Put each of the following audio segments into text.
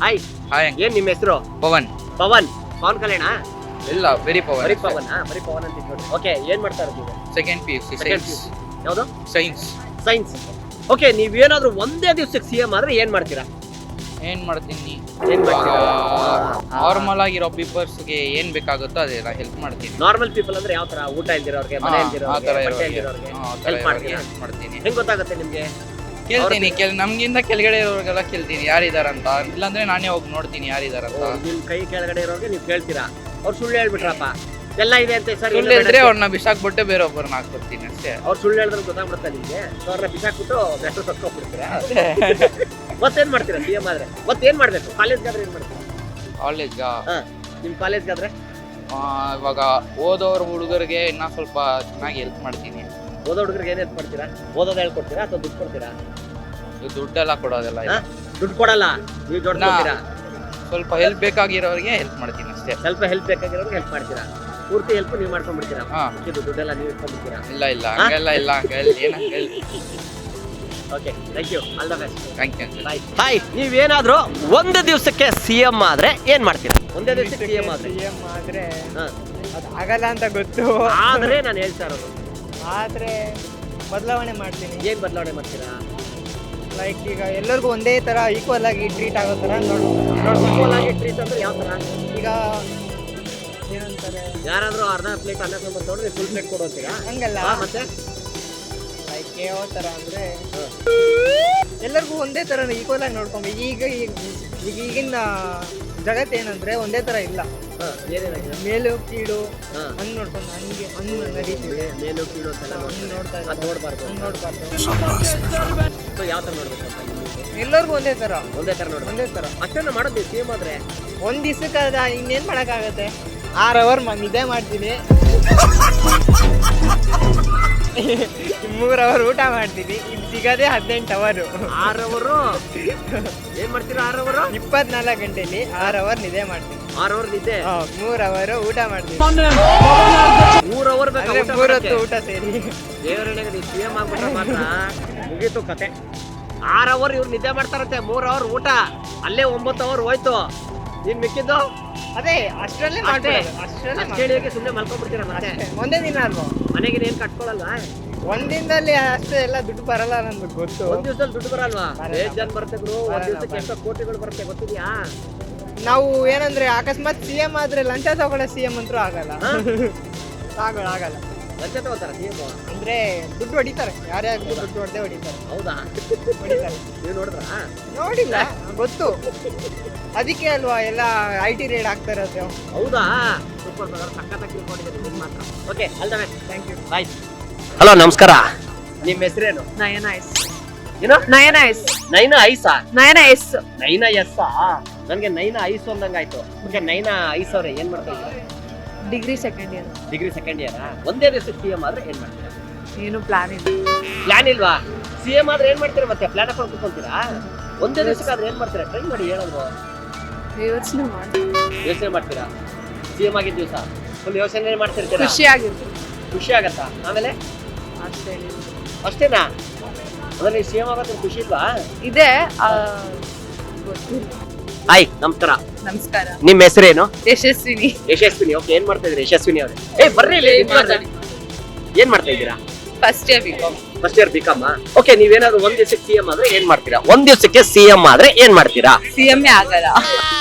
Hi hi ಏನ್ ನಿಮ್ಮ ಹೆಸರು? ಪವನ್. ಪವನ್ ಕಲ್ಯಾಣ? ಇಲ್ಲ ಬರಿ ಪವನ್. ಬರೀ ಪವನ್ ಅಂತ ನೋಡಿ. ಓಕೆ, ಏನ್ ಮಾಡ್ತಾ ಇರೋದು ನೀವು? ಸೆಕೆಂಡ್ PUC ಯಾವುದು? ಸೈನ್ಸ್. ಓಕೆ, ನೀವೇನಾದ್ರೂ ಒಂದೇ ದಿವಸಕ್ಕೆ CM ಆದ್ರೆ ಏನ್ ಮಾಡ್ತೀರಾ? ಏನ್ ಮಾಡ್ತೀನಿ, ಏನ್ ಮಾಡ್ತೀರಾ? ನಾರ್ಮಲ್ ಆಗಿರೋ ಪೀಪಲ್ಸ್ಗೆ ಏನ್ ಬೇಕಾಗುತ್ತೋ ಅದೆಲ್ಲ ಹೆಲ್ಪ್ ಮಾಡ್ತೀನಿ. ನಾರ್ಮಲ್ ಪೀಪಲ್ ಅಂದ್ರೆ ಯಾವ ತರ? ಊಟ ಇಲ್ದಿರೋರ್ಗೆ, ಮನೆ ಇಲ್ದಿರೋರ್ಗೆ, ಬಟ್ಟೆ ಇಲ್ದಿರೋರ್ಗೆ ಹೆಲ್ಪ್ ಮಾಡ್ತೀನಿ. ಹೆಂಗ್ ಗೊತ್ತಾಗುತ್ತೆ ನಿಮ್ಗೆ? ಕೇಳ್ತೀನಿ, ನಮ್ಗಿಂತ ಕೆಳಗಡೆ ಇರೋರ್ಗೆಲ್ಲ ಕೇಳ್ತೀನಿ ಯಾರಿದಾರಂತ. ಇಲ್ಲಾಂದ್ರೆ ನಾನೇ ಹೋಗಿ ನೋಡ್ತೀನಿ ಯಾರಿದಾರಂತ. ನಿಮ್ ಕೈ ಕೆಳಗಡೆ ಇರೋರ್ಗೆ ನೀವು ಕೇಳ್ತೀರಾ? ಅವ್ರು ಸುಳ್ಳು ಹೇಳ್ಬಿಟ್ರಪ್ಪ ಎಲ್ಲ ಇದೆ ಅಂತ ಸರ್ ಸುಳ್ಳು ಹೇಳಿದ್ರೆ ಅವ್ರನ್ನ ಬಿಸಾಕ್ಬಿಟ್ಟು ಬೇರೆ ಒಬ್ಬರನ್ನ ಹಾಕ್ಬಿಡ್ತೀನಿ ಅಷ್ಟೇ. ಅವ್ರು ಸುಳ್ಳು ಹೇಳಿದ್ರೆ ಗೊತ್ತಾಗ್ಬಿಡುತ್ತೆ ನಿಮ್ಗೆ, ಅವ್ರನ್ನ ಬಿಸಾಕ್ಬಿಟ್ಟು ಬೆಟ್ರು ಸತ್ಕೊಂಡ್ಬಿಡ್ತೀರಾ? ಮತ್ತೇನ್ ಮಾಡ್ತೀರಾ CM ಆದ್ರೆ? ಮತ್ತೇನ್ ಮಾಡ್ಬೇಕು? ಕಾಲೇಜ್ಗಾದ್ರೆ ಏನ್ ಮಾಡ್ತೀರಾ? ಕಾಲೇಜ್ಗ ನಿಮ್ ಕಾಲೇಜ್ಗಾದ್ರೆ ಇವಾಗ ಓದೋರ್ ಹುಡುಗರಿಗೆ ಇನ್ನ ಸ್ವಲ್ಪ ಚೆನ್ನಾಗಿ ಹೆಲ್ಪ್ ಮಾಡ್ತೀನಿ. ಓದೋ ಹುಡುಗರಿಗೆ ಏನ್ ಹೆಲ್ಪ್ ಮಾಡ್ತೀರಾ? ಓದೋದ್ ಹೇಳ್ಕೊಡ್ತೀರಾ ಅಥವಾ ದುಡ್ಡು ಕೊಡ್ತೀರಾ? ದುಡ್ಡೆಲ್ಲ ಕೊಡೋದೆಲ್ಲ ಇಲ್ಲ. ದುಡ್ಡು ಕೊಡಲ್ಲ, ನೀವು ದುಡ್ಡು ಕೊಡ್ತೀರಾ? ಸ್ವಲ್ಪ ಹೆಲ್ಪ್ ಬೇಕಾಗಿರೋರಿಗೆ ಹೆಲ್ಪ್ ಮಾಡ್ತೀನಿ ಅಷ್ಟೇ. ಸ್ವಲ್ಪ ಹೆಲ್ಪ್ ಬೇಕಾಗಿರೋರಿಗೆ ಹೆಲ್ಪ್ ಮಾಡ್ತೀರಾ? ಪೂರ್ತಿ ಹೆಲ್ಪ್ ನೀವು ಮಾಡ್ಕೊಂಡ್ಬಿಡ್ತೀರಾ? ಹಾ. ದುಡ್ಡೆಲ್ಲ ನೀವು ಇಟ್ಕೊಂಡ್ಬಿಡ್ತೀರಾ? ಇಲ್ಲ ಹಂಗೆಲ್ಲ ಇಲ್ಲ ಅಂಕಲ್, ಏನ್ uncle. Okay, thank you, all the best. Thank you uncle. Hi, ನೀವೇನಾದ್ರೂ ಒಂದು ದಿವಸಕ್ಕೆ CM ಆದ್ರೆ ಏನ್ ಮಾಡ್ತೀರಾ? ಒಂದೇ ದಿವಸಕ್ಕೆ CM ಆದ್ರೆ ಅದು ಆಗಲ್ಲ ಅಂತ ಗೊತ್ತು. ಆದ್ರೆ ನಾನು ಹೇಳ್ತಾ ಇರೋದು, ಆದ್ರೆ ಬದಲಾವಣೆ ಮಾಡ್ತೀನಿ. ಏನ್ ಬದಲಾವಣೆ ಮಾಡ್ತೀರಾ? ಲೈಕ್ ಈಗ ಎಲ್ಲರಿಗೂ ಒಂದೇ ತರ ಈಕ್ವಲ್ ಆಗಿ ಟ್ರೀಟ್ ಆಗೋ ತರ ಟ್ರೀಟ್ ಅಂದ್ರೆ ಯಾವ ತರ? ಈಗ ಏನಂತಾರೆ, ಯಾರಾದ್ರೂ ಅರ್ಧ ಪ್ಲೇಟ್ ಅನ್ನ ಸಾಂಬಾರ್ ತಗೊಂಡ್ರೆ ಫುಲ್ ಪ್ಲೇಟ್ ಕೊಡೋತೀರಾ? ಹಂಗಲ್ಲ. ಮತ್ತೆ ಲೈಕ್ ಯಾವ ತರ ಅಂದ್ರೆ ಎಲ್ಲರಿಗೂ ಒಂದೇ ತರ ಈಕ್ವಲ್ ಆಗಿ ನೋಡ್ಕೊಬೇಕು. ಈಗಿನ ಜಗತ್ತು ಏನಂದ್ರೆ ಒಂದೇ ತರ ಇಲ್ಲ. ಏನೇನಾಗಿದೆ? ಮೇಲು ಕೀಳು ಹಂಗ್ ನೋಡ್ಕೊಂಡು ಹಂಗ್ ನಡೀತಿದೆ. ಮೇಲು ಕೀಳು ನೋಡ್ತಾ ನೋಡ್ಬಾರ್ದು. ಯಾವ ತರ ನೋಡ್ಬೇಕು ಅಂತ ನಿಮ್ಗೆ? ಎಲ್ಲರಿಗೂ ಒಂದೇ ತರ ನೋಡ್ಬೇಕು. ಒಂದೇ ತರ ಅಷ್ಟನ್ನ ಮಾಡೋದು CM ಆದ್ರೆ? ಒಂದ್ ದಿವ್ಸಕ್ಕೆ ಇನ್ನೇನ್ ಮಾಡಕ್ಕಾಗತ್ತೆ? 6 ಅವರ್ ನಿದ್ದೆ ಮಾಡ್ತೀನಿ, 3 ಅವರ್ ಊಟ ಮಾಡ್ತೀನಿ. ಇದು ಸಿಗದೆ 18 ಅವರು. 6 ಅವರು ಏನ್ ಮಾಡ್ತೀರಾ? 6 ಅವರು 24 ಗಂಟೆಲಿ 6 ಅವರ್ ನಿದ್ದೆ ಮಾಡ್ತೀನಿ. 6 ಅವರು ನಿದ್ದೆ, 3 ಅವರ್ ಊಟ ಮಾಡ್ತೀನಿ. 3 ಅವರ್ ಬೇಕಾ? 3 ಹೊತ್ತು ಊಟ ಸೇರಿ. ದೇವರನೆಗೆ ನೀವು CM ಆಗ್ಬಿಟ್ರೆ ಮಾತ್ರ ಮುಗೀತು ಕತೆ. 6 ಅವರ್ ಇವ್ರು ನಿದ್ದೆ ಮಾಡ್ತಾರಂತೆ, 3 ಅವರ್ ಊಟ, ಅಲ್ಲೇ 9 ಅವರ್ ಹೋಯ್ತು. ನೀನ್ ಮಿಕ್ಕಿದ್ದು ಅದೇ ಅಷ್ಟರಲ್ಲೇ ಮಾಡ್ತೀನಿ. ಅಷ್ಟರಲ್ಲೇ ಸುಮ್ಮನೆ ಮಲ್ಕೊಂಡ್ಬಿಡ್ತೀರ ಮತ್ತೆ? ಒಂದೇ ದಿನ ಅಲ್ವಾ? ಮನೆಗೆ ಏನ್ ಕಟ್ಕೊಳಲ್ವಾ? ಒಂದಿನದಲ್ಲಿ ಅಷ್ಟೇ ಎಲ್ಲ ದುಡ್ಡು ಬರಲ್ಲ ನನ್ಗೆ ಗೊತ್ತು. ಒಂದ್ ದಿವಸದಲ್ಲಿ ದುಡ್ಡು ಬರಲ್ವಾ? ಬರಲ್ಲ. ಜನ ಬರುತ್ತೆ ಗುರು, ಒಂದ್ ದಿವಸಕ್ಕೆ ಎಷ್ಟೋ ಕೋಟಿಗಳು ಬರುತ್ತೆ ಗೊತ್ತಿದ್ಯಾ? ನಾವು ಏನಂದ್ರೆ ಅಕಸ್ಮಾತ್ CM ಆದ್ರೆ ಲಂಚ ತಗೊಳ್ಳೋ CM ಅಂತೂ ಆಗಲ್ಲ. ಆಗಲ್ಲ. ಲಂಚ ತಗೋತಾರ CM? ಅಂದ್ರೆ ದುಡ್ಡು ಹೊಡಿತಾರೆ, ಯಾರ್ಯಾರು ದುಡ್ಡು ಹೊಡೆದೇ ಹೊಡಿತಾರೆ. ಹೌದಾ? ಹೊಡಿತಾರೆ. ನೀವು ನೋಡಿದ್ರ? ನೋಡಿಲ್ಲ, ಗೊತ್ತು. ಅದಕ್ಕೆ ಅಲ್ವಾ ಎಲ್ಲ IT ರೇಡ್ ಆಗ್ತಾ ಇರೋದು. ಹೌದಾ? ಸೂಪರ್ ಬ್ರದರ್, ಸಖತ್ತಾಗಿ ತಿಳ್ಕೊಂಡಿದ್ದೀರಿ ನಿಮ್ಮ ಮಾತ್ರ. Okay, all the best. Thank you. Bye. Hello, ನಮಸ್ಕಾರ. ನಿಮ್ಮ ಹೆಸರೇನು? ನಯನ ಎಸ್. ಏನು? ನಯನ ಎಸ್. ನೈನಾ ಐಸಾ? ನಯನ ಎಸ್. ನೈನಾ ಎಸ್? ನನ್ಗೆ ನೈನಾ ಐಸ್ ಅಂದಂಗಾಯ್ತು. ಓಕೆ, ನೈನಾ ಐಸ್ ಅವ್ರೆ ಏನ್ ಮಾಡ್ತಾ ಇದ್ದೀರಾ? Degree second year. Degree second year. ಒಂದೇ ದಿವಸಕ್ಕೆ CM ಆದ್ರೆ ಏನ್ ಮಾಡ್ತೀರಾ? ಏನು ಪ್ಲಾನ್ ಇಲ್ಲ. ಪ್ಲಾನ್ ಇಲ್ವಾ? CM ಆದ್ರೆ ಏನ್ ಮಾಡ್ತೀರಾ ಮತ್ತೆ? ಪ್ಲಾನ್ ಹಾಕೊಂಡು ಕೂತ್ಕೊಂತೀರಾ? ಒಂದೇ ದಿವಸಕ್ಕೆ ಆದ್ರೆ ಏನ್ ಮಾಡ್ತೀರಾ? ಟ್ರೈ ಮಾಡಿ ಹೇಳೋದು. ಯೋಚನೆ ಮಾಡಿ ಯೋಚನೆ ಮಾಡ್ತೀರಾ? CM ಆಗಿದ್ದ ದಿವಸ ಫುಲ್ ಯೋಚನೆ ಮಾಡ್ತಿರ್ತೀರಾ? ಖುಷಿ ಆಗತ್ತಾ? ಆಮೇಲೆ ಅಷ್ಟೇ ಅಷ್ಟೇನಾ? ಅಂದ್ರೆ CM ಆಗೋದ್ರ ಖುಷಿ ಇಲ್ವಾ? ಇದೆ. ಹಾಯ್, ನಮಸ್ಕಾರ. ನಮಸ್ಕಾರ. ನಿಮ್ಮ ಹೆಸರೇನು? ಯಶಸ್ವಿನಿ. ಯಶಸ್ವಿನಿ. ಓಕೆ, ಏನ್ ಮಾಡ್ತಾ ಇದ್ರಿ ಯಶಸ್ವಿನಿ ಅವ್ರೆ? ಬರ್ರಿ ಇಲ್ಲಿ ಮಾತಾಡಿ. ಏನ್ ಮಾಡ್ತಾ ಇದ್ದೀರಾ? First year BCom. First year BCom. Okay, ನೀವೇನಾದ್ರು ಒಂದ್ ದಿವಸಕ್ಕೆ CM ಆದ್ರೆ ಏನ್ ಮಾಡ್ತೀರಾ? ಒಂದ್ ದಿವಸಕ್ಕೆ CM ಆದ್ರೆ ಏನ್ ಮಾಡ್ತೀರಾ? CM ಆಗಲ್ಲ.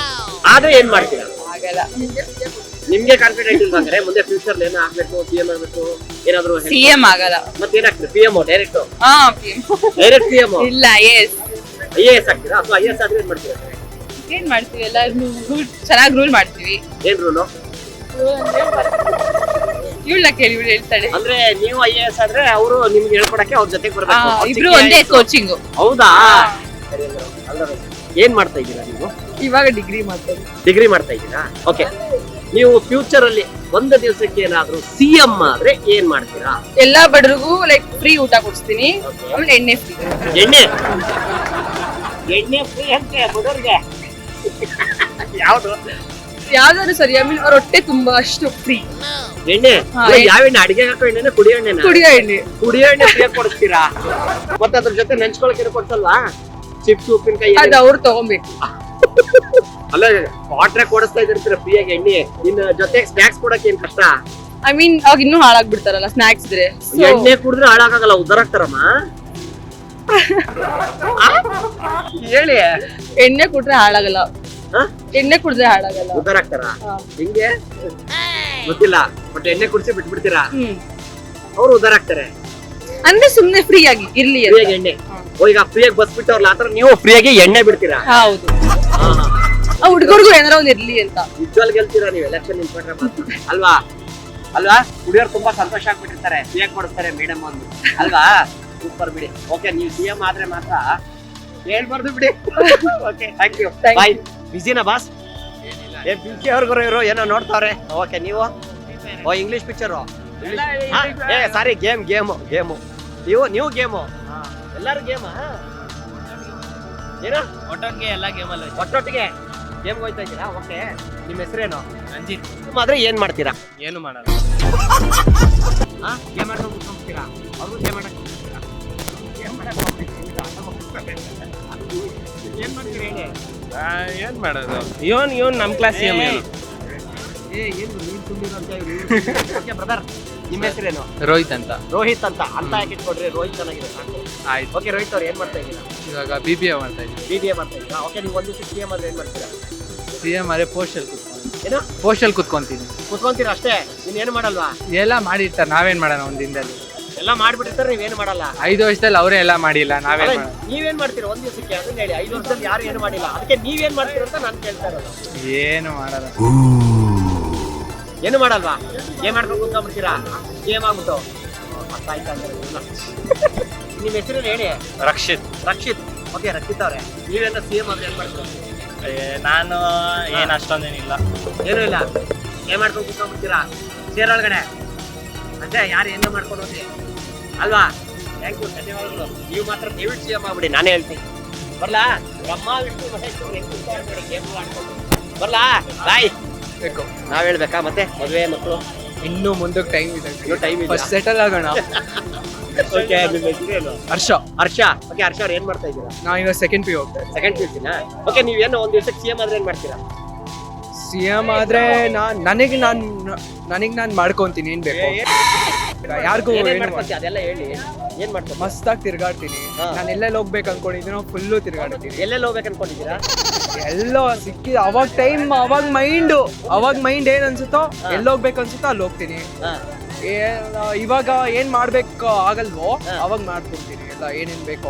ಆದ್ರೆ ಏನ್ ಮಾಡ್ತೀರಾ? ಆಗಲ್ಲ. ನಿಮ್ಗೆ ಕಾನ್ಫಿಡೆಂಟ್ ಇಲ್ವಾ? ಅಂದ್ರೆ ಮುಂದೆ ಫ್ಯೂಚರ್ ಏನೋ ಆಗ್ಬೇಕು, CM ಆಗ್ಬೇಕು, ಏನಾದ್ರು CM ಆಗಲ್ಲ. ಮತ್ತೇನಾಗ್ತೀರಿ? PM direct? PM. Direct PM? ಇಲ್ಲ, ಎಸ್. IAS ಆಗ್ತೀರಾ? ಅಥವಾ IAS ಆದ್ರೆ ಏನ್ ಮಾಡ್ತೀರಾ? ಏನ್ ಮಾಡ್ತೀವಿ, ಎಲ್ಲ ಚೆನ್ನಾಗಿ ರೂಲ್ ಮಾಡ್ತೀವಿ. ಏನ್ ರೂಲು? ಇವಳನ್ನ ಕೇಳಿ, ಇವಳು ಹೇಳ್ತಾಳೆ. ಅಂದ್ರೆ ನೀವು IAS ಆದ್ರೆ ಅವರು ನಿಮ್ಗೆ ಹೇಳ್ಕೊಡಕ್ಕೆ ಅವ್ರ ಜೊತೆಗೆ ಬರ್ಬೇಕು. ಇಬ್ರು ಒಂದೇ ಕೋಚಿಂಗ್. ಹೌದಾ? ಏನ್ ಮಾಡ್ತಾ ಇದ್ದೀರಾ ನೀವು? ಇವಾಗ ಡಿಗ್ರಿ ಮಾಡ್ತೀವಿ. ಡಿಗ್ರಿ ಮಾಡ್ತಾ ಇದ್ದೀರಾ? ಓಕೆ, ನೀವು ಫ್ಯೂಚರ್ ಅಲ್ಲಿ ಒಂದು ದಿವಸಕ್ಕೆ ಏನಾದ್ರು CM ಆದ್ರೆ ಏನ್ ಮಾಡ್ತೀರಾ? ಎಲ್ಲಾ ಬಡರಿಗೂ ಲೈಕ್ ಫ್ರೀ ಊಟ ಕೊಡಿಸ್ತೀನಿ. ಆಮೇಲೆ ಎಣ್ಣೆ ಫ್ರೀ. ಎಣ್ಣೆ ಫ್ರೀ ಅಂತ ಬಡವ್ರಿಗೆ? ಯಾವ್ದು? ಯಾವ್ದಾದ್ರು ಸರಿ. ಆಮೇಲೆ ಅವ್ರ ಹೊಟ್ಟೆ ತುಂಬಾ ಅಷ್ಟು ಫ್ರೀ. ಎಣ್ಣೆ? ಯಾವ ಎಣ್ಣೆ? ಅಡಿಗೆ ಹಾಕೋ ಎಣ್ಣೆ? ಕುಡಿಯೋ ಎಣ್ಣೆ? ಕುಡಿಯೋ ಎಣ್ಣೆ. ಕುಡಿಯೋ ಎಣ್ಣೆ ಫ್ರೀ ಕೊಡಿಸ್ತೀರಾ? ಮತ್ತೆ ಅದ್ರ ಜೊತೆ ನೆಂಚ್ಕೊಳಕ್ಕೆ ಕೊಡ್ಸಲ್ವಾ? ಚಿಪ್ಸ್, ಉಪ್ಪಿನಕಾಯಿ? ಅದು ಅವ್ರು ತಗೊಬೇಕು. ಅಲ್ಲ ವಾಟ್ರೆ ಕೊಡಿಸ್ತಾ ಇದ್ದಿರ್ತೀರ ಫ್ರೀಯಾಗಿ ಎಣ್ಣೆ ಇನ್ನು ಜೊತೆಗೆ ಸ್ನಾಕ್ಸ್ ಕೊಡಕ್ಕೆ ಏನ್ ಕಷ್ಟ? ಐ ಮೀನ್ ಅವಾಗ ಇನ್ನೂ ಹಾಳಾಗ್ಬಿಡ್ತಾರಲ್ಲ ಸ್ನಾಕ್ಸ್ ಇದ್ರೆ. So, ಎಣ್ಣೆ ಕುಡಿದ್ರೆ ಹಾಳಾಗಲ್ಲ, ಉದ್ದಾರಾಗ್ತಾರಮ್ಮ. ಹೇಳಿ. ಎಣ್ಣೆ ಕುಡ್ರೆ ಹಾಳಾಗಲ್ಲ. ಹಾ? ಎಣ್ಣೆ ಕುಡ್ರೆ ಹಾಳಾಗಲ್ಲ. ಉದ್ದಾರಾಗ್ತಾರ ಹಾ. ಹಿಂಗೆ ಗೊತ್ತಿಲ್ಲ, ಬಟ್ ಎಣ್ಣೆ ಕುಡಿಸಿ ಬಿಟ್ಬಿಡ್ತೀರಾ, ಹ್ಮ್. ಅವ್ರು ಉದ್ದಾರಾಗ್ತಾರೆ. ಅಂದ್ರೆ ಸುಮ್ನೆ ಫ್ರೀ ಆಗಿ ಇರ್ಲಿ ಅಂತ. ಫ್ರೀಯಾಗಿ ಎಣ್ಣೆ. ಓ, ಈಗ ಫ್ರೀಯಾಗಿ ಬಸ್ ಬಿಟ್ಟವ್ರಲ್ಲ, ಆತರ ನೀವು ಫ್ರೀಯಾಗಿ ಎಣ್ಣೆ ಬಿಡ್ತೀರಾ? ಹೌದು. ಆ ಹುಡುಗರಿಗೂ ಏನಾರ ಒಂದ್ ಇರ್ಲಿ ಅಂತ. ನಿಜವಾಗ್ಲೂ ಗೆಲ್ತೀರಾ ನೀವು ಎಲೆಕ್ಷನ್ ನಿಂತ್ಕೊಂಡ್ರೆ ಮಾತ್ರ. ಅಲ್ವಾ ಅಲ್ವಾ? ಹುಡುಗರು ತುಂಬಾ ಸಂತೋಷ ಆಗ್ಬಿಟ್ಟಿರ್ತಾರೆ, ಫ್ರೀಯಾಗಿ ಕೊಡಿಸ್ತಾರೆ ಮೇಡಮ್ ಒಂದು, ಅಲ್ವಾ? ಸೂಪರ್ ಬಿಡಿ. ಓಕೆ, ನೀವು ಸಿಎಂ ಆದ್ರೆ ಮಾತ್ರ ಹೇಳ್ಬಾರ್ದು ಬಿಡಿ. Okay, thank you, bye. ಬಿಸಿನಾ ಬಾಸ್? ಏ ಬಿಸಿ ಅವ್ರಿಗೂ ಇರೋ ಏನೋ ನೋಡ್ತಾವ್ರೆ. ಓಕೆ, ನೀವು ಓ ಇಂಗ್ಲಿಷ್ ಪಿಕ್ಚರು? ಏ ಸಾರಿ, ಗೇಮು ನೀವು ಗೇಮು, ಎಲ್ಲರೂ ಗೇಮಾ? ಏನು ಒಟ್ಟೊಟ್ಟಿಗೆ ಎಲ್ಲ ಗೇಮಲ್ಲಿ ಒಟ್ಟೊಟ್ಟಿಗೆ ಗೇಮ್ಗೆ ಹೋಯ್ತಾ ಇದ್ದೀರಾ? ಓಕೆ, ನಿಮ್ಮ ಹೆಸರೇನು? ರಂಜಿತ್. ಆದ್ರೆ ಏನ್ ಮಾಡ್ತೀರಾ? ಏನು ಮಾಡಲ್ಲ. ಗೇಮ್ ಆಡ್ಕೊಂಡು ಕೂತ್ಕೊಂಡ್ಬಿಡ್ತೀರಾ? ಅವ್ರಿಗೂ ಗೇಮ್ ಆಡಕ್ ಹೋಗ್ತೀರಾ? ಏನ್ ಮಾಡ್ತೀರಾ ಹೇಳಿ? ಏನ್ ಮಾಡೋದು? ಇವನ್ ನಮ್ ಕ್ಲಾಸ್ ಏ ಏನು ನೀನ್ ಸುಮ್ಮನೆ ಅಂತ ಹೇಳಿ. ಓಕೆ ಬ್ರದರ್, ನಿಮ್ಮ ಹೆಸರೇನು? ರೋಹಿತ್ ಅಂತ. ರೋಹಿತ್ ಅಂತ ಯಾಕೆ ಇಟ್ಕೊಡ್ರಿ? ರೋಹಿತ್ ಚೆನ್ನಾಗಿದೆ ಸಾಕು. ಆಯ್ತು. ಓಕೆ ರೋಹಿತ್ ಅವ್ರು ಏನ್ ಮಾಡ್ತಾ ಇದ್ದೀರಾ? ಇವಾಗ BBA ಮಾಡ್ತಾ ಇದ್ದೀನಿ. BBA ಮಾಡ್ತಾ ಇದ್ದೀರಾ? ಓಕೆ, ನೀವು ಒಂದು ದಿವಸ CM ಆದ್ರೆ ಏನ್ ಮಾಡ್ತೀರಾ? CM ಆದ್ರೆ ಪೋಸ್ಟಲ್ ಕುತ್ಕೊಂಡು ಏನು ಪೋಸ್ಟಲ್ ಕುತ್ಕೊಂತೀನಿ. ಕುತ್ಕೊಂತೀರಾ ಅಷ್ಟೇ? ಇನ್ನೇನು ಮಾಡಲ್ವಾ? ಎಲ್ಲ ಮಾಡಿರ್ತಾರೆ, ನಾವೇನ್ ಮಾಡೋಣ ಒಂದ್ ದಿನದಲ್ಲಿ. ಎಲ್ಲ ಮಾಡ್ಬಿಟ್ಟಿರ್ತಾರೆ, ನೀವೇನು ಮಾಡಲ್ಲ? 5 ವರ್ಷದಲ್ಲಿ ಅವರೇ ಎಲ್ಲ ಮಾಡಿಲ್ಲ, ನಾವೇನ್ ಅಲ್ಲ, ಮಾಡೋಣ? ನೀವೇನ್ ಮಾಡ್ತೀರಾ ಒಂದ್ ದಿವಸಕ್ಕೆ? ಅದನ್ನ ಹೇಳಿ. 5 ವರ್ಷದಲ್ಲಿ ಯಾರು ಏನು ಮಾಡಿಲ್ಲ, ಅದಕ್ಕೆ ನೀವೇನ್ ಮಾಡ್ತೀರಾ ಅಂತ ನಾನು ಕೇಳ್ತಾ ಇರೋದು. ಏನು ಮಾಡಲ್ಲ. ಏನು ಮಾಡಲ್ವಾ? ಗೇಮ್ ಆಡ್ಕೊಂಡು ಕೂತ್ಕೊಂಡ್ಬಿಡ್ತೀರಾ? ಗೇಮ್ ಆಗ್ಬಿಟ್ಟು ಅರ್ಥ ಆಯ್ತಾ ಅಂದ್ರೆ ಇಲ್ಲ. ನಿಮ್ಮ ಹೆಸರು ಹೇಳಿ. ರಕ್ಷಿತ್. ರಕ್ಷಿತ್. ಓಕೆ, ರಕ್ಷಿತ್ ಅವ್ರೆ, ನೀವೇನ CM ಆದ್ರೆ ಏನ್ ಮಾಡ್ತೀರಾ? ನಾನು ಏನ್ ಅಷ್ಟೊಂದೇನಿಲ್ಲ. ಏನೂ ಇಲ್ಲ, ಗೇಮ್ ಆಡ್ಕೊಂಡು ಕೂತ್ಕೊಂಡ್ಬಿಡ್ತೀರಾ ಚೇರ್ ಒಳಗಡೆ ಅಷ್ಟೇ. ಯಾರು ಏನೋ ಮಾಡ್ಕೊಂಡು ಹೋಗಿ ಅಲ್ವಾ? ಥ್ಯಾಂಕ್ ಯು, ಧನ್ಯವಾದಗಳು. ನೀವು ಮಾತ್ರ ದಯವಿಟ್ಟು CM ಆಗ್ಬಿಡಿ, ನಾನೇ ಹೇಳ್ತೀನಿ. ಬರ್ಲಾ? ಬ್ರಹ್ಮ ವಿಷ್ಣು ಮಹೇಶ್ವರ ಹೆಂಗ್ ಕೂತ್ಕೊಂಡ್ಬಿಡಿ ಗೇಮ್ ಆಡ್ಕೊಂಡು. ಬರ್ಲಾ? ಬಾಯ್. ಬೇಕು ನಾವ್ ಹೇಳ್ಬೇಕಾ? ಮತ್ತೆ ಮದುವೆ ಮಕ್ಕಳು ಇನ್ನು ಮುಂದಕ್ಕೆ ಟೈಮ್ ಇದೆ. ಇನ್ನೂ ಟೈಮ್ ಇದೆ. ಫಸ್ಟ್ ಸೆಟಲ್ ಆಗೋಣ. ಓಕೆ, ನಿಮ್ಮ ಹೆಸರೇನು? ಹರ್ಷ. ಹರ್ಷ. ಓಕೆ, ಹರ್ಷ ಅವ್ರು ಏನ್ ಮಾಡ್ತಾ ಇದ್ದೀರಾ? ನಾವು ಇವಾಗ ಸೆಕೆಂಡ್ PU ಹೋಗ್ತಾ ಇದ್ದೀವಿ. ಸೆಕೆಂಡ್ PUC-ನಾ? ಓಕೆ, ನೀವೇನೋ ಒಂದ್ ದಿವಸಕ್ಕೆ CM ಆದ್ರೆ ಏನ್ ಮಾಡ್ತೀರಾ? CM ಆದ್ರೆ ನನಗೆ ನಾನು ಮಾಡ್ಕೊಂತೀನಿ, ಏನ್ ಬೇಕು ಯಾರಿಗೂ ಏನೇನ್ ಮಾಡ್ಕೊತೀಯ ಅದೆಲ್ಲ ಹೇಳಿ. ಏನ್ ಮಾಡ್ತೀರಾ? ಮಸ್ತಾಗಿ ತಿರ್ಗಾಡ್ತೀನಿ. ಹಾ. ನಾನು ಎಲ್ಲೆಲ್ಲಿ ಹೋಗ್ಬೇಕು ಅನ್ಕೊಂಡಿದ್ದೀನೋ ಫುಲ್ಲು ತಿರ್ಗಾಡ್ತೀನಿ. ಎಲ್ಲೆಲ್ಲಿ ಹೋಗ್ಬೇಕು ಅನ್ಕೊಂಡಿದ್ದೀರಾ? ಎಲ್ಲೋ ಸಿಕ್ಕಿದ ಅವಾಗ ಮೈಂಡ್ ಏನ್ ಅನ್ಸುತ್ತೋ, ಎಲ್ಲಿ ಹೋಗ್ಬೇಕು ಅನ್ಸುತ್ತೋ ಅಲ್ಲಿ ಹೋಗ್ತೀನಿ. ಹಾ. ಇವಾಗ ಏನ್ ಮಾಡ್ಬೇಕು ಆಗಲ್ವೋ ಹಾ. ಅವಾಗ ಮಾಡ್ಕೊಡ್ತೀನಿ. ಎಲ್ಲ ಏನೇನ್ ಬೇಕೋ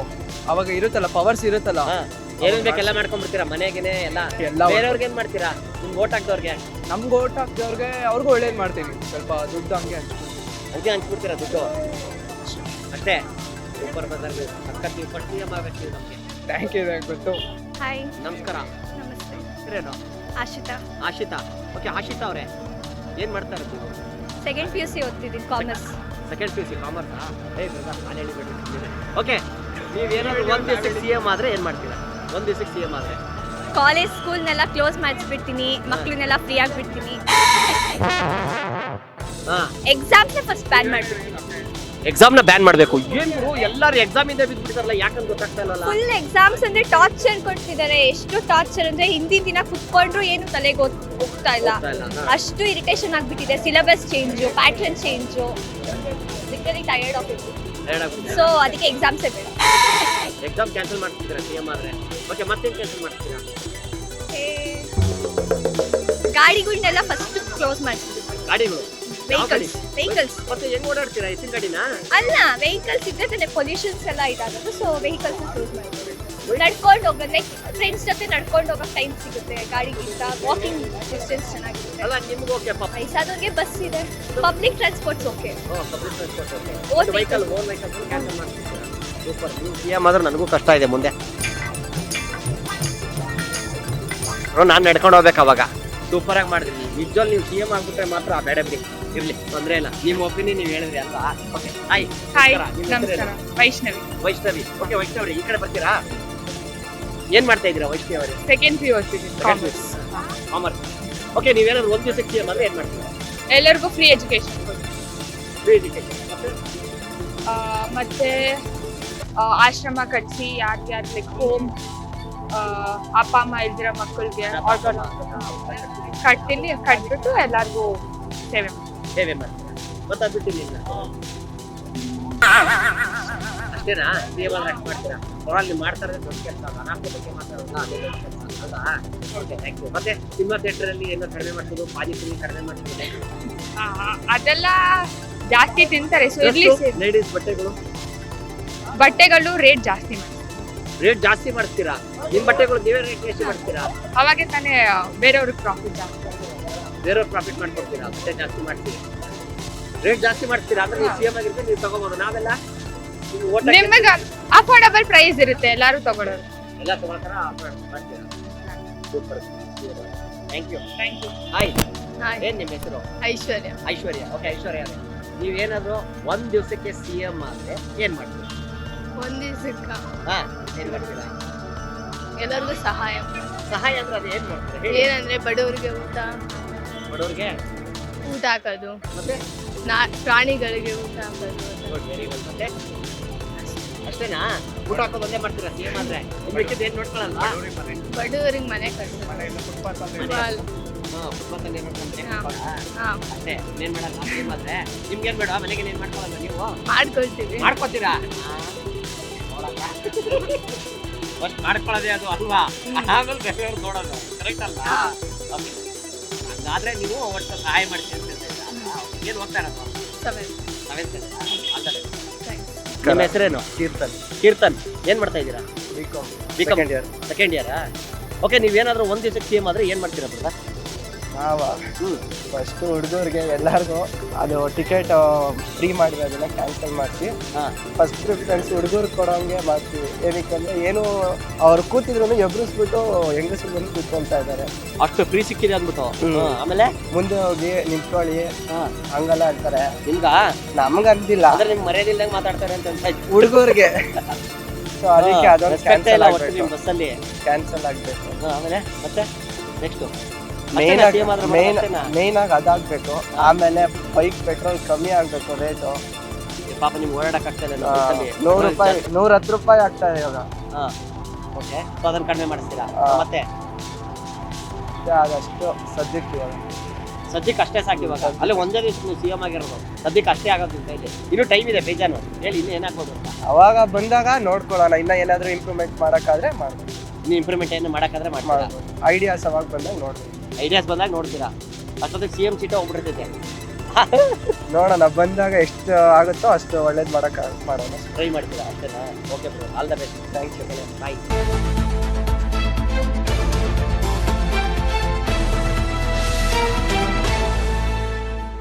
ಅವಾಗ ಇರುತ್ತಲ್ಲ, ಪವರ್ಸ್ ಇರುತ್ತಲ್ಲ, ಹಾ. ಏನೇನ್ ಬೇಕೆಲ್ಲ ಮಾಡ್ಕೊಂಡ್ಬಿಡ್ತೀರಾ? ಮನೆಗೇನೆ ಎಲ್ಲ? ಎಲ್ಲ ಬೇರೆಯವ್ರಿಗೆ ಏನ್ ಮಾಡ್ತೀರಾ? ನಿಮ್ಗೆ ಓಟ್ ಹಾಕ್ದವ್ರಿಗೆ? ನಮ್ಗೆ ಓಟ್ ಹಾಕ್ದವ್ರಿಗೆ ಅವ್ರಿಗೂ ಒಳ್ಳೇದ್ ಮಾಡ್ತೀನಿ. ಸ್ವಲ್ಪ ದುಡ್ಡು ಹಂಗೆ ಹಂಗೆ ಹಂಚ್ಬಿಡ್ತೀರಾ ದುಡ್ಡು ಅಷ್ಟೇ? ಸೂಪರ್ ಬ್ರದರ್, ನೀವು ಸಖತ್, ನೀವು ಫಸ್ಟ್ CM ಆಗ್ಬೇಕು ನೀವು ನಮ್ಗೆ. ಥ್ಯಾಂಕ್ ಯು ಗೊತ್ತು. ಹಾಯ್, ನಮಸ್ಕಾರ. ನಮಸ್ತೆ. ಹೆಸರೇನು? ಆಶಿತಾ. ಆಶಿತಾ. ಓಕೆ, ಆಶಿತಾ ಅವರೇ ಏನ್ ಮಾಡ್ತಾ ಇರೋದು ನೀವು? ಸೆಕೆಂಡ್ PUC ಓದ್ತಿದ್ದೀನಿ, commerce. Second PUC commerce. Brother ನಾನು ಹೇಳಿಬಿಡಿ. ಓಕೆ, ನೀವೇನಾದ್ರು ಒಂದ್ ದಿವಸಕ್ಕೆ CM ಆದ್ರೆ ಏನ್ ಮಾಡ್ತೀರಾ? ಒಂದ್ ದಿವಸಕ್ಕೆ CM ಆದ್ರೆ ಕಾಲೇಜ್ ಸ್ಕೂಲ್ನೆಲ್ಲ ಕ್ಲೋಸ್ ಮಾಡಿಸ್ಬಿಡ್ತೀನಿ, ಮಕ್ಳನ್ನೆಲ್ಲ ಫ್ರೀ ಆಗಿಬಿಡ್ತೀನಿ. ಹಾ, ಎಕ್ಸಾಮ್ಸ್ನ ಫಸ್ಟ್ ಬ್ಯಾನ್ ಮಾಡ್ಬಿಡ್ತೀನಿ. ಎಕ್ಸಾಮ್ನ ಬ್ಯಾನ್ ಮಾಡಬೇಕು. ಏನ್ ಗುರು, ಎಲ್ಲರೂ ಎಕ್ಸಾಮ್ ಇಂದ ಬಿದ್ಬಿಡ್ತಾರಲ್ಲ, ಯಾಕಂತ ಗೊತ್ತಾಗ್ತಾ ಇಲ್ಲ. ಫುಲ್ ಎಕ್ಸಾಮ್ಸ್ ಅಂದ್ರೆ ಟಾರ್ಚರ್ ಕೊಡ್ತಿದ್ದಾರೆ. ಎಷ್ಟು ಟಾರ್ಚರ್ ಅಂದ್ರೆ ಹಿಂದಿನ ದಿನ ಕುತ್ಕೊಂಡ್ರು ಏನು ತಲೆಗೆ ಹೋಗ್ತಾ ಇಲ್ಲ. ಅಷ್ಟು ಇರಿಟೇಷನ್ ಆಗ್ಬಿಟ್ಟಿದೆ. Syllabus change, pattern change, literally tired of it. So ಅದಕ್ಕೆ ಎಕ್ಸಾಮ್ಸೇ ಬೇಡ. ಎಕ್ಸಾಮ್ ಕ್ಯಾನ್ಸಲ್ ಮಾಡ್ತಿದ್ದೀರಾ CM ಆದ್ರೆ? ಓಕೆ, ಮತ್ತೇನ್ ಕ್ಯಾನ್ಸಲ್ ಮಾಡ್ತೀರಾ? ಗಾಡಿಗಳನ್ನೆಲ್ಲ ಫಸ್ಟ್ ಕ್ಲೋಸ್ ಮಾಡಿಸ್ಬಿಡ್ತೀನಿ. ಗಾಡಿಗಳು? ಯಾವ ಗಾಡಿ? ವೆಹಿಕಲ್ಸ್ ಮತ್ತೆ ಹೆಂಗ್ ಓಡಾಡ್ತೀರಾ? ಎತ್ತಿನ ಗಾಡಿನಾ? ಅಲ್ಲ, ವೆಹಿಕಲ್ಸ್ ಇದ್ರೆ ಪೊಲ್ಯೂಷನ್ಸ್ ಎಲ್ಲ ಇದಾಗೋದು. ಸೊ ವೆಹಿಕಲ್ಸ್ ಕ್ಲೋಸ್ ಮಾಡ್ತೀವಿ. ನಡ್ಕೊಂಡು ಹೋಗೋದು, ಫ್ರೆಂಡ್ಸ್ ಜೊತೆ ನಡ್ಕೊಂಡು ಹೋಗೋಕೆ ಟೈಮ್ ಸಿಗುತ್ತೆ. ಗಾಡಿಗಿಂತ ವಾಕಿಂಗ್ ಡಿಸ್ಟೆನ್ಸ್ ಚೆನ್ನಾಗಿರುತ್ತೆ. ಅಲ್ಲ, ನಿಮ್ಗೆ ಓಕೆ ಪಾಪ. ವಯಸ್ಸಾದವ್ರಿಗೆ ಬಸ್ ಇದೆ, public transports okay. Public transport okay. Own vehicle cancel ಮಾಡ್ತಿದ್ದೀರಾ? ಸೂಪರ್. ನೀವು CM ಆದ್ರೆ ನನಗೂ ಕಷ್ಟ ಇದೆ ಮುಂದೆ. ನಾನು ನಡ್ಕೊಂಡು ಹೋಗ್ಬೇಕು ಅವಾಗ. ಸೂಪರ್ ಆಗಿ ಮಾಡಿದ್ರಿ. ನಿಜವಲ್ಲಿ ನೀವು CM ಆಗ್ಬಿಟ್ರೆ ಮಾತ್ರ ಬೇಡ ಬಿಡಿ, ಇರ್ಲಿ, ತೊಂದ್ರೆ ಇಲ್ಲ. ನಿಮ್ಮ ಒಪಿನಿಯನ್ ನೀವು ಹೇಳಿದ್ರಿ ಅಲ್ವಾ? Okay, hi. ಹಾಯ್, ನಿಮ್ಮ ಹೆಸರೇನು? ನಮಸ್ಕಾರ. ವೈಷ್ಣವಿ. ವೈಷ್ಣವಿ. ಓಕೆ, ವೈಷ್ಣವಿ ಈ ಕಡೆ ಬರ್ತೀರಾ? ಏನ್ ಮಾಡ್ತಾ ಇದ್ದೀರಾ ವೈಷ್ಣವಿ ಅವರೇ? ಸೆಕೆಂಡ್ PU ಓದ್ತಿದ್ದೀನಿ, ಕಾಮರ್ಸ್. ಕಾಮರ್ಸ್. ಓಕೆ, ನೀವೇನಾದ್ರು ಒಂದ್ ದಿವಸಕ್ಕೆ CM ಆದ್ರೆ ಏನ್ ಮಾಡ್ತೀರಾ? ಎಲ್ಲರಿಗೂ ಫ್ರೀ ಎಜುಕೇಶನ್. Free education. ಮತ್ತೆ ಆಶ್ರಮ ಕಟ್ಸಿ ಯಾರ್ಯಾರು ಲೈಕ್ ಹೋಮ್ ಅಪ್ಪ ಅಮ್ಮ ಇಲ್ದಿರೋ ಮಕ್ಕಳಿಗೆ ಆರ್ಗನ್ ಕಟ್ಬಿಟ್ಟು ಎಲ್ಲಾರ್ಗೂ ಸೇವೆ ಮಾಡ್ತೀನಿ. ಸೇವೆ ಮಾಡ್ತೀರಾ ಗೊತ್ತಾಗ್ಬಿಟ್ಟಿಲ್ಲ ಅಷ್ಟೇನಾ ಸೇವೆ ಅಷ್ಟು ಮಾಡ್ತೀರಾ ಅವರಲ್ಲಿ ಮಾಡ್ತಾರೆ ದೊಡ್ಡ ಕೆಲಸ ಅನಾಹುತ ಬಗ್ಗೆ ಮಾತಾಡೋದು ಅದೇ ದೊಡ್ಡ ಕೆಲಸ ಅಲ್ವಾ? Okay thank you. ಮತ್ತೆ ಸಿನಿಮಾ ಥಿಯೇಟರಲ್ಲಿ ಏನೋ ಕಡಿಮೆ ಮಾಡ್ಸೋದು ಪಾನಿಪುರಿ ಕಡಿಮೆ ಮಾಡ್ಸೋದು ಅದೆಲ್ಲ ಜಾಸ್ತಿ ತಿಂತಾರೆ ಸೊ ಇರ್ಲಿ ಲೇಡೀಸ್ ಬಟ್ಟೆಗಳು ರೇಟ್ ಜಾಸ್ತಿ ಮಾಡ್ತಾರೆ. ರೇಟ್ ಜಾಸ್ತಿ ಮಾಡ್ತೀರಾ ನಿಮ್ ಬಟ್ಟೆಗಳು ನೀವೇ ರೇಟ್ ಜಾಸ್ತಿ ಮಾಡ್ತೀರಾ ಅವಾಗೆ ತಾನೇ ಬೇರೆಯವ್ರಿಗೆ ಪ್ರಾಫಿಟ್ ಜಾಸ್ತಿ. ಬೇರೆಯವ್ರು ಪ್ರಾಫಿಟ್ ಮಾಡ್ಕೊಡ್ತೀರಾ ಬಟ್ಟೆ ಜಾಸ್ತಿ ಮಾಡ್ತೀರಾ ರೇಟ್ ಜಾಸ್ತಿ ಮಾಡ್ತೀರಾ ಅಂದ್ರೆ ನೀವು ಸಿಎಂ ಆಗಿರ್ತೀರಿ ನೀವು ತಗೋಬಹುದು ನಾವೆಲ್ಲ ನೀವು vote ಹಾಕಿ ನಿಮಗೆ ಅಫೋರ್ಡಬಲ್ ಪ್ರೈಸ್ ಇರುತ್ತೆ ಎಲ್ಲಾರು ತಗೊಳ್ಳೋರು. ಎಲ್ಲ ತಗೊಳ್ತಾರ ಮಾಡ್ತೀರಾ super thank you thank you. Hi hi ಏನ್ ನಿಮ್ಮ ಹೆಸರು ಐಶ್ವರ್ಯ ಐಶ್ವರ್ಯ ಓಕೆ ಐಶ್ವರ್ಯ ನೀವೇನಾದ್ರು ಒಂದ್ ದಿವಸಕ್ಕೆ ಸಿಎಂ ಆದ್ರೆ ಏನ್ ಮಾಡ್ತೀರಾ ಒಂದ್ ದಿವ್ಸಕ್ಕ ಹಾ ಏನ್ ಮಾಡ್ತೀರಾ ಎಲ್ಲರಿಗೂ ಸಹಾಯ ಸಹಾಯ ಅಂದ್ರೆ ಅದು ಏನ್ ಮಾಡ್ತೀರಾ ಹೇಳಿ ಏನಂದ್ರೆ ಬಡವರಿಗೆ ಬಡವ್ರಿಗೆ ಊಟ ಹಾಕೋದು, ಮತ್ತೆ ಪ್ರಾಣಿಗಳಿಗೆ ಊಟ ಹಾಕೋದು. ವೆರಿ ಗುಡ್ ಮತ್ತೆ ಅಷ್ಟೇನಾ ಊಟ ಹಾಕೋದು ಒಂದೇ ಮಾಡ್ತೀರಾ ಸಿಎಂ ಆದ್ರೆ ಮಿಕ್ಕಿದ್ದು ಏನ್ ನೋಡ್ಕೊಳಲ್ವಾ ಬಡವರಿಗೆ ಮನೆ ಕಟ್ಟೋದು. ಫುಟ್ಪಾತ್ ಅಲ್ಲಿ ನೋಡ್ಕೊಂಡ್ರೆ ಹಾ ಅಷ್ಟೇ ಏನ್ ಮಾಡಲ್ಲ ಸಿಎಂ ಆದ್ರೆ ನಿಮ್ಗೇನ್ ಬೇಡ ಮನೆಗೆ ಏನ್ ಮಾಡ್ಕೊಳಲ್ಲ ನೀವು ಮಾಡ್ಕೊಳ್ತೀವಿ. ಮಾಡ್ಕೋತೀರಾ ಫಸ್ಟ್ ಮಾಡ್ಕೊಳ್ಳೋದೇ ಅದು ಅಲ್ವಾ ಆಮೇಲೆ ಬೇರೆಯವ್ರು ನೋಡೋದು ಕರೆಕ್ಟ್ ಅಲ್ವಾ Okay. ಹಂಗಾದ್ರೆ ನೀವು ಒಟ್ಟು ಸಹಾಯ ಮಾಡ್ತೀರಿ ಅಂತ ಹೇಳ್ತಾ ಏನ್ ಹೋಗ್ತಾ ಇರೋದು ಸೆವೆಂತ್ ನಿಮ್ಮ ಹೆಸರೇನು ಕೀರ್ತನ್ ಏನ್ ಮಾಡ್ತಾ ಇದ್ದೀರಾ ಬಿಕಾಮ್ ಸೆಕೆಂಡ್ ಇಯರ್ ಓಕೆ ನೀವೇನಾದ್ರೂ ಒಂದ್ ದಿವಸಕ್ಕೆ ಸಿಎಂ ಆದ್ರೆ ಏನ್ ಮಾಡ್ತೀರಾ ಬ್ರದರ್ ನಾವ ಫಸ್ಟ್ ಹುಡುಗರಿಗೆ ಎಲ್ಲರಿಗೂ ಅದು ಟಿಕೆಟ್ ಫ್ರೀ ಮಾಡಿರೋದನ್ನ ಕ್ಯಾನ್ಸಲ್ ಮಾಡಿಸಿ ಫಸ್ಟ್ ಪ್ರಿಫರೆನ್ಸ್ ಹುಡುಗರು ಕೊಡೋಂಗೆ ಮಾಡ್ತೀವಿ. ಏನಕ್ಕಂದ್ರೆ ಏನು ಅವ್ರು ಕೂತಿದ್ರು ಎಬ್ರಿಸ್ಬಿಟ್ಟು ಹೆಂಗಸರು ಬಂದು ಕೂತ್ಕೊಂತಾ ಇದ್ದಾರೆ. ಅಷ್ಟು ಫ್ರೀ ಸಿಕ್ಕಿದೆ ಅಂದ್ಬಿಟ್ಟು ಆಮೇಲೆ ಮುಂದೆ ಹೋಗಿ ನಿಂತ್ಕೊಳ್ಳಿ ಹಂಗೆಲ್ಲ ಅಂತಾರೆ. ನಿಮ್ಗ ನಮ್ಗೆ ಅಂದಿಲ್ಲ ಅಂದ್ರೆ ನಿಮ್ಗೆ ಮರ್ಯಾದಿಲ್ದಂಗೆ ಮಾತಾಡ್ತಾರೆ ಅಂತ ಅನ್ಸಾಯ್ತು ಹುಡುಗರಿಗೆ. ಸೊ ಅದಕ್ಕೆ ಅದೊಂದು ಕ್ಯಾನ್ಸಲ್ ನಿಮ್ ಬಸ್ಸಲ್ಲಿ ಕ್ಯಾನ್ಸಲ್ ಆಗ್ಬೇಕು. ಆಮೇಲೆ ಮತ್ತೆ ನೆಕ್ಸ್ಟ್ ಮೇನ್ ಆಗಿ ಅದಾಗ್ಬೇಕು. ಆಮೇಲೆ ಬೈಕ್ ಪೆಟ್ರೋಲ್ ಕಮ್ಮಿ ಆಗ್ಬೇಕು ರೇಟು. ಪಾಪ ನಿಮ್ಗೆ ಓಡಾಡಕ್ ಆಗ್ತಾ ಇಲ್ಲ ₹100 ₹110 ಆಗ್ತಾ ಇದೆ ಇವಾಗ. ಓಕೆ ಸೊ ಅದನ್ನ ಕಡಿಮೆ ಮಾಡಿಸ್ತೀರಾ ಮತ್ತೆ ಅದಷ್ಟು ಸದ್ಯಕ್ಕೆ ಇವಾಗ ಸದ್ಯಕ್ಕೆ ಅಷ್ಟೇ ಸಾಕು ಇವಾಗ ಅಲ್ಲೇ ಒಂದೇ ದಿವಸ ನೀವು ಸಿಎಂ ಆಗಿರೋದು ಸದ್ಯಕ್ಕೆ ಅಷ್ಟೇ ಆಗೋದು ನಿಮ್ಮ ಕೈಲಿ ಇನ್ನೂ ಟೈಮ್ ಇದೆ ಬೇಜಾನು ಹೇಳಿ ಇನ್ನೂ ಏನಾಗ್ಬೋದು ಅಂತ ಅವಾಗ ಬಂದಾಗ ನೋಡ್ಕೊಳ್ಳೋಣ. ಇನ್ನ ಏನಾದ್ರೂ ಇಂಪ್ರೂವ್ಮೆಂಟ್ ಮಾಡಕ್ಕಾದ್ರೆ ಮಾಡ್ಬೋದು. ಇನ್ನು ಇಂಪ್ರೂವ್ಮೆಂಟ್ ಏನು ಮಾಡಕ್ಕಾದ್ರೆ ಮಾಡ್ಬೋದು ಐಡಿಯಾಸ್ ಅವಾಗ ಬಂದಾಗ ನೋಡ್ಬೋದು. ಐಡಿಯಾಸ್ ಬಂದಾಗ ನೋಡ್ತೀರಾ ಅಷ್ಟೊತ್ತಿಗೆ ಸಿಎಂ ಸೀಟೇ ಹೋಗ್ಬಿಡ್ತೈತೆ ನೋಡೋಣ ಬಂದಾಗ ಎಷ್ಟು ಆಗುತ್ತೋ ಅಷ್ಟು ಒಳ್ಳೇದು ಮಾಡೋಣ. ಟ್ರೈ ಮಾಡ್ತೀರಾ ಅಷ್ಟೇನಾ okay bro all the best thank you bye